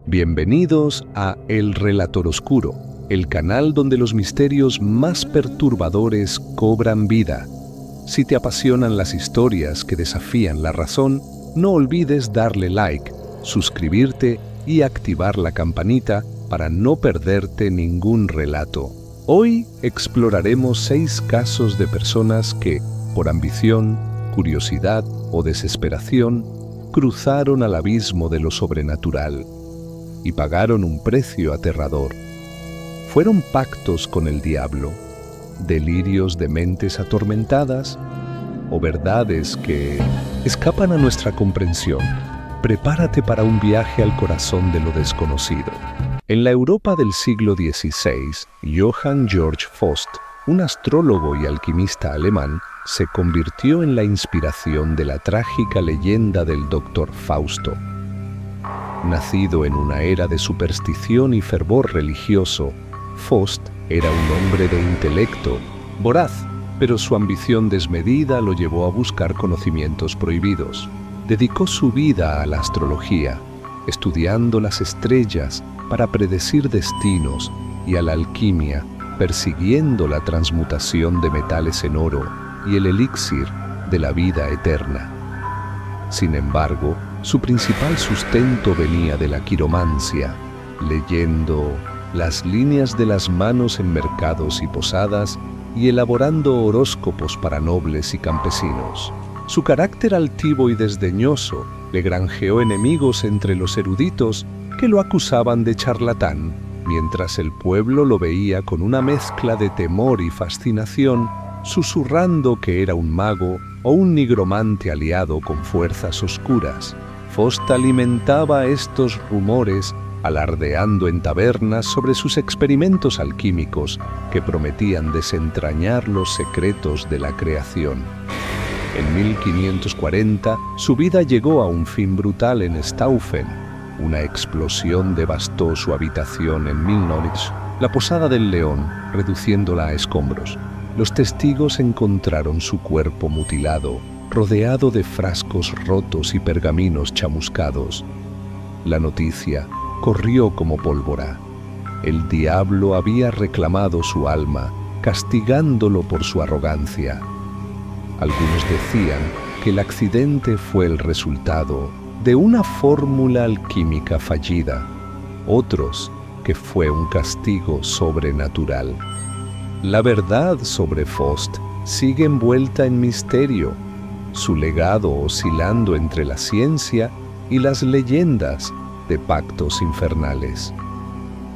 Bienvenidos a El Relator Oscuro, el canal donde los misterios más perturbadores cobran vida. Si te apasionan las historias que desafían la razón, no olvides darle like, suscribirte y activar la campanita para no perderte ningún relato. Hoy exploraremos 6 casos de personas que, por ambición, curiosidad o desesperación, cruzaron al abismo de lo sobrenatural y pagaron un precio aterrador. Fueron pactos con el diablo, delirios de mentes atormentadas o verdades que escapan a nuestra comprensión. Prepárate para un viaje al corazón de lo desconocido. En la Europa del siglo XVI, Johann Georg Faust, un astrólogo y alquimista alemán, se convirtió en la inspiración de la trágica leyenda del Doctor Fausto. Nacido en una era de superstición y fervor religioso, Faust era un hombre de intelecto, voraz, pero su ambición desmedida lo llevó a buscar conocimientos prohibidos. Dedicó su vida a la astrología, estudiando las estrellas para predecir destinos, y a la alquimia, persiguiendo la transmutación de metales en oro y el elixir de la vida eterna. Sin embargo, su principal sustento venía de la quiromancia, leyendo las líneas de las manos en mercados y posadas y elaborando horóscopos para nobles y campesinos. Su carácter altivo y desdeñoso le granjeó enemigos entre los eruditos que lo acusaban de charlatán, mientras el pueblo lo veía con una mezcla de temor y fascinación, susurrando que era un mago o un nigromante aliado con fuerzas oscuras. Faust alimentaba estos rumores, alardeando en tabernas sobre sus experimentos alquímicos que prometían desentrañar los secretos de la creación. En 1540, su vida llegó a un fin brutal en Staufen. Una explosión devastó su habitación en Milnowitz, la Posada del León, reduciéndola a escombros. Los testigos encontraron su cuerpo mutilado, rodeado de frascos rotos y pergaminos chamuscados. La noticia corrió como pólvora. El diablo había reclamado su alma, castigándolo por su arrogancia. Algunos decían que el accidente fue el resultado de una fórmula alquímica fallida. Otros, que fue un castigo sobrenatural. La verdad sobre Faust sigue envuelta en misterio, su legado oscilando entre la ciencia y las leyendas de pactos infernales.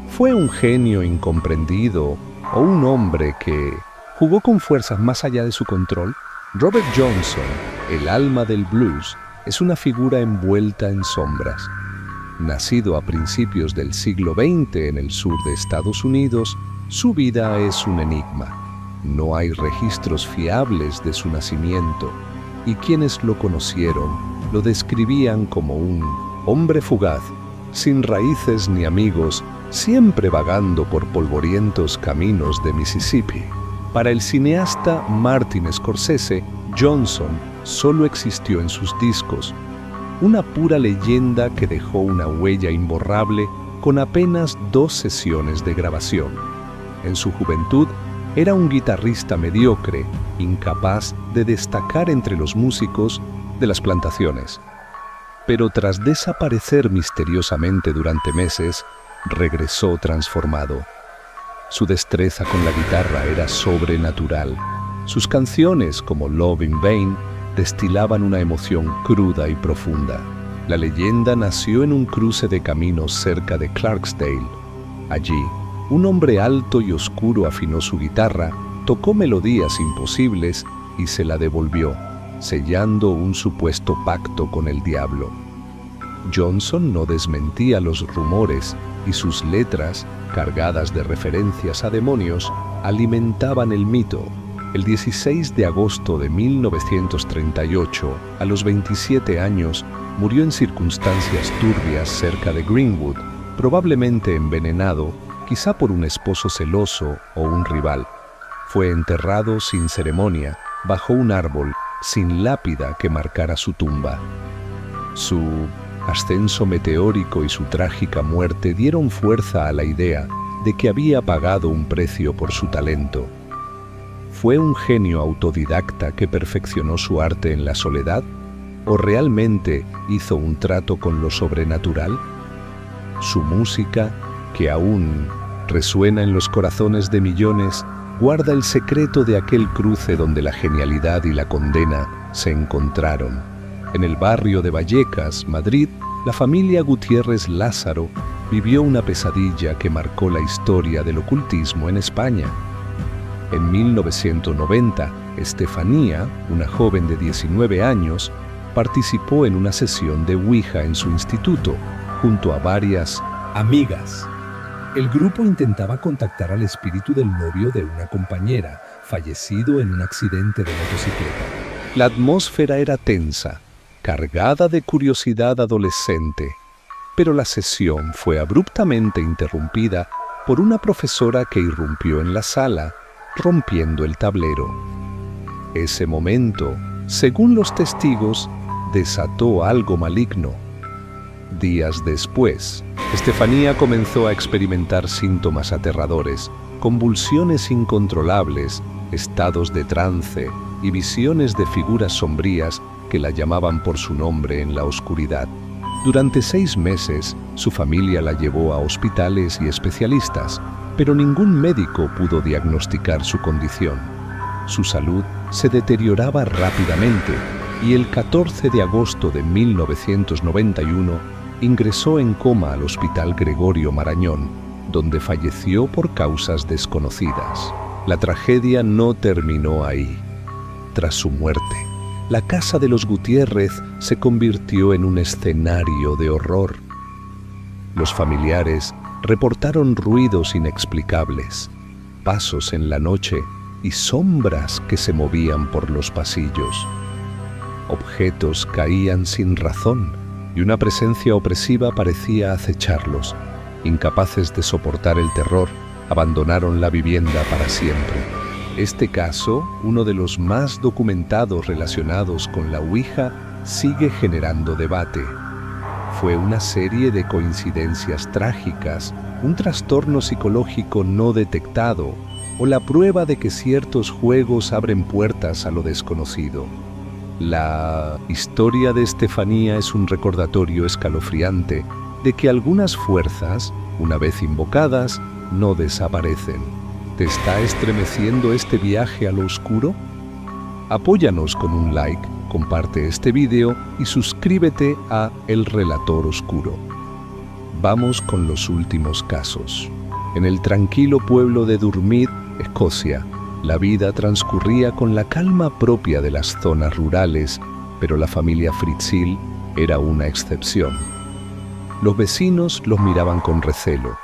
¿Fue un genio incomprendido o un hombre que jugó con fuerzas más allá de su control? Robert Johnson, el alma del blues, es una figura envuelta en sombras. Nacido a principios del siglo XX en el sur de Estados Unidos, su vida es un enigma. No hay registros fiables de su nacimiento, y quienes lo conocieron lo describían como un hombre fugaz, sin raíces ni amigos, siempre vagando por polvorientos caminos de Mississippi. Para el cineasta Martin Scorsese, Johnson solo existió en sus discos, una pura leyenda que dejó una huella imborrable con apenas 2 sesiones de grabación. En su juventud, era un guitarrista mediocre, incapaz de destacar entre los músicos de las plantaciones. Pero tras desaparecer misteriosamente durante meses, regresó transformado. Su destreza con la guitarra era sobrenatural. Sus canciones, como Love in Vain, destilaban una emoción cruda y profunda. La leyenda nació en un cruce de caminos cerca de Clarksdale. Allí, un hombre alto y oscuro afinó su guitarra, tocó melodías imposibles y se la devolvió, sellando un supuesto pacto con el diablo. Johnson no desmentía los rumores y sus letras, cargadas de referencias a demonios, alimentaban el mito. El 16 de agosto de 1938, a los 27 años, murió en circunstancias turbias cerca de Greenwood, probablemente envenenado, quizá por un esposo celoso o un rival. Fue enterrado sin ceremonia, bajo un árbol, sin lápida que marcara su tumba. Su ascenso meteórico y su trágica muerte dieron fuerza a la idea de que había pagado un precio por su talento. ¿Fue un genio autodidacta que perfeccionó su arte en la soledad? ¿O realmente hizo un trato con lo sobrenatural? Su música, que aún resuena en los corazones de millones, guarda el secreto de aquel cruce donde la genialidad y la condena se encontraron. En el barrio de Vallecas, Madrid, la familia Gutiérrez Lázaro vivió una pesadilla que marcó la historia del ocultismo en España. En 1990, Estefanía, una joven de 19 años, participó en una sesión de Ouija en su instituto, junto a varias amigas. El grupo intentaba contactar al espíritu del novio de una compañera, fallecido en un accidente de motocicleta. La atmósfera era tensa, cargada de curiosidad adolescente, pero la sesión fue abruptamente interrumpida por una profesora que irrumpió en la sala, rompiendo el tablero. Ese momento, según los testigos, desató algo maligno. Días después, Estefanía comenzó a experimentar síntomas aterradores, convulsiones incontrolables, estados de trance y visiones de figuras sombrías que la llamaban por su nombre en la oscuridad. Durante 6 meses, su familia la llevó a hospitales y especialistas, pero ningún médico pudo diagnosticar su condición. Su salud se deterioraba rápidamente y el 14 de agosto de 1991 ingresó en coma al Hospital Gregorio Marañón, donde falleció por causas desconocidas. La tragedia no terminó ahí. Tras su muerte, la casa de los Gutiérrez se convirtió en un escenario de horror. Los familiares reportaron ruidos inexplicables, pasos en la noche y sombras que se movían por los pasillos. Objetos caían sin razón y una presencia opresiva parecía acecharlos. Incapaces de soportar el terror, abandonaron la vivienda para siempre. Este caso, uno de los más documentados relacionados con la Ouija, sigue generando debate. ¿Fue una serie de coincidencias trágicas, un trastorno psicológico no detectado, o la prueba de que ciertos juegos abren puertas a lo desconocido? La historia de Estefanía es un recordatorio escalofriante de que algunas fuerzas, una vez invocadas, no desaparecen. ¿Te está estremeciendo este viaje a lo oscuro? Apóyanos con un like, comparte este video y suscríbete a El Relator Oscuro. Vamos con los últimos casos. En el tranquilo pueblo de Durmid, Escocia, la vida transcurría con la calma propia de las zonas rurales, pero la familia Fritzl era una excepción. Los vecinos los miraban con recelo.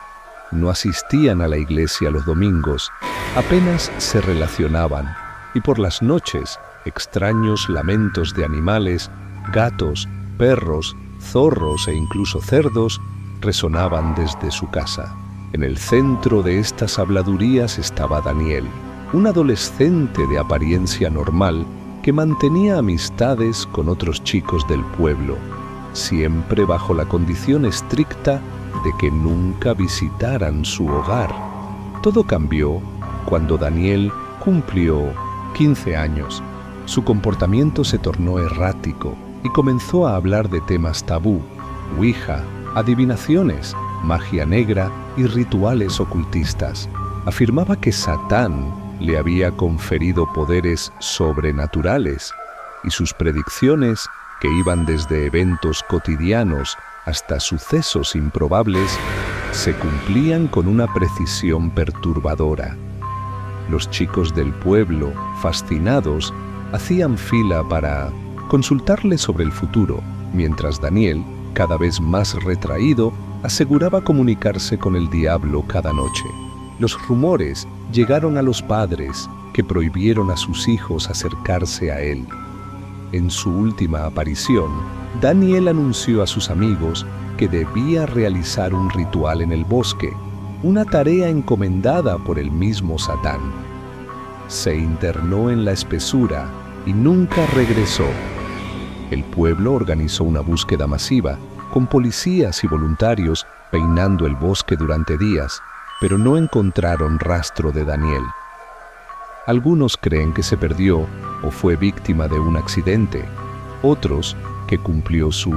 No asistían a la iglesia los domingos, apenas se relacionaban, y por las noches, extraños lamentos de animales, gatos, perros, zorros e incluso cerdos resonaban desde su casa. En el centro de estas habladurías estaba Daniel, un adolescente de apariencia normal que mantenía amistades con otros chicos del pueblo, siempre bajo la condición estricta de que nunca visitaran su hogar. Todo cambió cuando Daniel cumplió 15 años. Su comportamiento se tornó errático y comenzó a hablar de temas tabú: Ouija, adivinaciones, magia negra y rituales ocultistas. Afirmaba que Satán le había conferido poderes sobrenaturales y sus predicciones, que iban desde eventos cotidianos hasta sucesos improbables, se cumplían con una precisión perturbadora. Los chicos del pueblo, fascinados, hacían fila para consultarle sobre el futuro, mientras Daniel, cada vez más retraído, aseguraba comunicarse con el diablo cada noche. Los rumores llegaron a los padres, que prohibieron a sus hijos acercarse a él. En su última aparición, Daniel anunció a sus amigos que debía realizar un ritual en el bosque, una tarea encomendada por el mismo Satán. Se internó en la espesura y nunca regresó. El pueblo organizó una búsqueda masiva con policías y voluntarios peinando el bosque durante días, pero no encontraron rastro de Daniel. Algunos creen que se perdió o fue víctima de un accidente, otros que cumplió su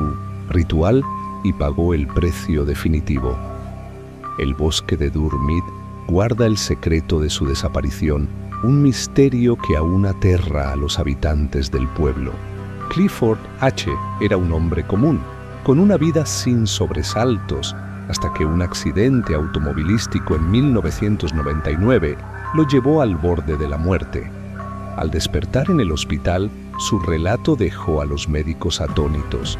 ritual y pagó el precio definitivo. El bosque de Durmit guarda el secreto de su desaparición, un misterio que aún aterra a los habitantes del pueblo. Clifford H. era un hombre común, con una vida sin sobresaltos, hasta que un accidente automovilístico en 1999 lo llevó al borde de la muerte. Al despertar en el hospital, su relato dejó a los médicos atónitos.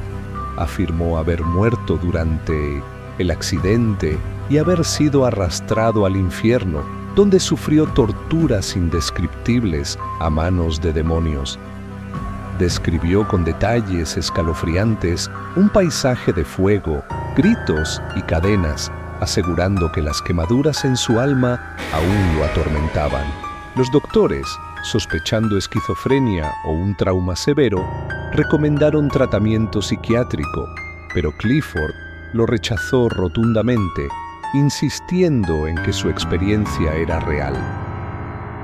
Afirmó haber muerto durante el accidente y haber sido arrastrado al infierno, donde sufrió torturas indescriptibles a manos de demonios. Describió con detalles escalofriantes un paisaje de fuego, gritos y cadenas, asegurando que las quemaduras en su alma aún lo atormentaban. Los doctores, sospechando esquizofrenia o un trauma severo, recomendaron tratamiento psiquiátrico, pero Clifford lo rechazó rotundamente, insistiendo en que su experiencia era real.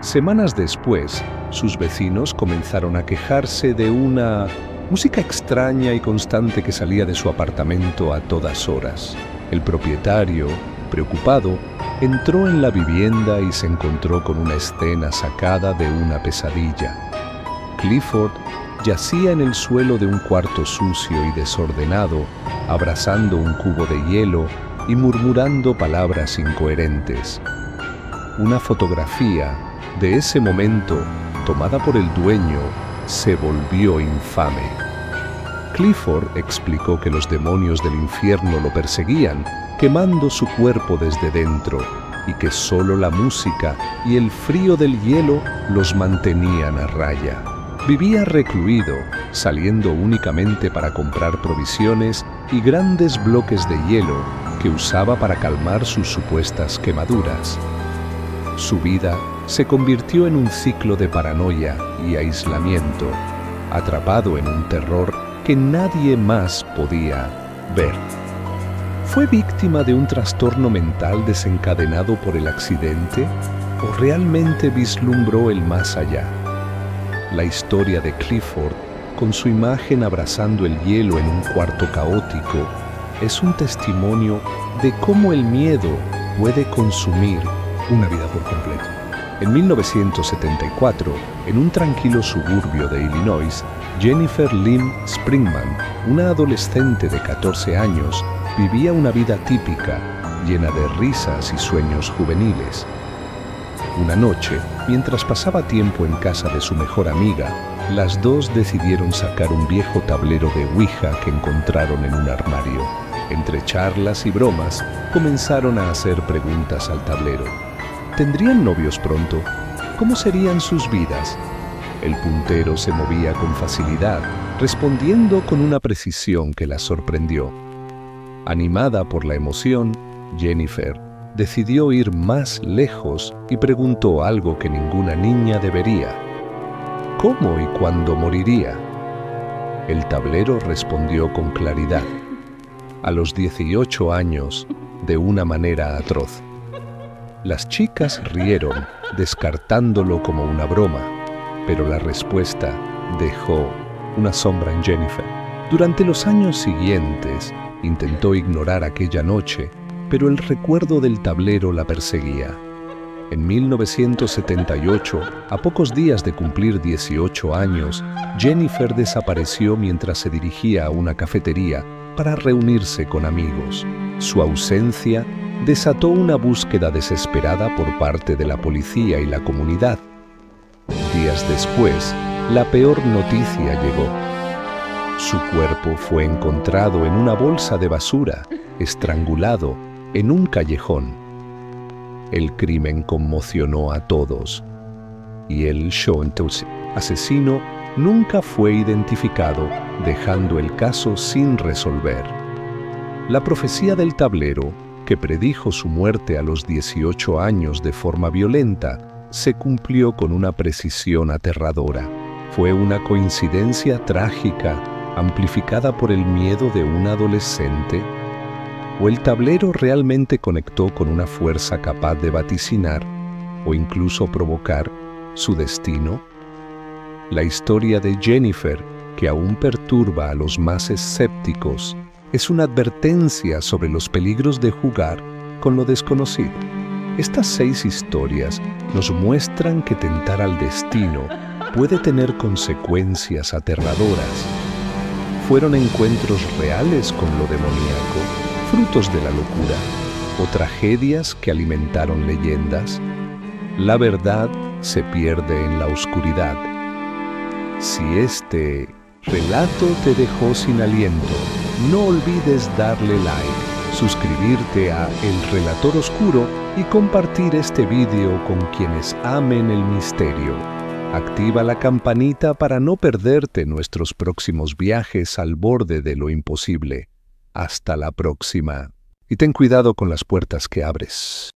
Semanas después, sus vecinos comenzaron a quejarse de una música extraña y constante que salía de su apartamento a todas horas. El propietario, preocupado, entró en la vivienda y se encontró con una escena sacada de una pesadilla. Clifford yacía en el suelo de un cuarto sucio y desordenado, abrazando un cubo de hielo y murmurando palabras incoherentes. Una fotografía de ese momento, tomada por el dueño, se volvió infame. Clifford explicó que los demonios del infierno lo perseguían, quemando su cuerpo desde dentro, y que solo la música y el frío del hielo los mantenían a raya. Vivía recluido, saliendo únicamente para comprar provisiones y grandes bloques de hielo que usaba para calmar sus supuestas quemaduras. Su vida se convirtió en un ciclo de paranoia y aislamiento, atrapado en un terror que nadie más podía ver. ¿Fue víctima de un trastorno mental desencadenado por el accidente o realmente vislumbró el más allá? La historia de Clifford, con su imagen abrazando el hielo en un cuarto caótico, es un testimonio de cómo el miedo puede consumir una vida por completo. En 1974, en un tranquilo suburbio de Illinois, Jennifer Lynn Springman, una adolescente de 14 años, vivía una vida típica, llena de risas y sueños juveniles. Una noche, mientras pasaba tiempo en casa de su mejor amiga, las dos decidieron sacar un viejo tablero de Ouija que encontraron en un armario. Entre charlas y bromas, comenzaron a hacer preguntas al tablero. ¿Tendrían novios pronto? ¿Cómo serían sus vidas? El puntero se movía con facilidad, respondiendo con una precisión que la sorprendió. Animada por la emoción, Jennifer decidió ir más lejos y preguntó algo que ninguna niña debería. ¿Cómo y cuándo moriría? El tablero respondió con claridad. A los 18 años, de una manera atroz. Las chicas rieron, descartándolo como una broma, pero la respuesta dejó una sombra en Jennifer. Durante los años siguientes, intentó ignorar aquella noche, pero el recuerdo del tablero la perseguía. En 1978, a pocos días de cumplir 18 años, Jennifer desapareció mientras se dirigía a una cafetería para reunirse con amigos. Su ausencia desató una búsqueda desesperada por parte de la policía y la comunidad. Días después, la peor noticia llegó. Su cuerpo fue encontrado en una bolsa de basura, estrangulado en un callejón. El crimen conmocionó a todos y el asesino nunca fue identificado, dejando el caso sin resolver. La profecía del tablero, que predijo su muerte a los 18 años de forma violenta, se cumplió con una precisión aterradora. ¿Fue una coincidencia trágica amplificada por el miedo de un adolescente? ¿O el tablero realmente conectó con una fuerza capaz de vaticinar o incluso provocar su destino? La historia de Jennifer, que aún perturba a los más escépticos, es una advertencia sobre los peligros de jugar con lo desconocido. Estas 6 historias nos muestran que tentar al destino puede tener consecuencias aterradoras. Fueron encuentros reales con lo demoníaco, frutos de la locura, o tragedias que alimentaron leyendas. La verdad se pierde en la oscuridad. Si este relato te dejó sin aliento, no olvides darle like, suscribirte a El Relator Oscuro y compartir este video con quienes amen el misterio. Activa la campanita para no perderte nuestros próximos viajes al borde de lo imposible. Hasta la próxima. Y ten cuidado con las puertas que abres.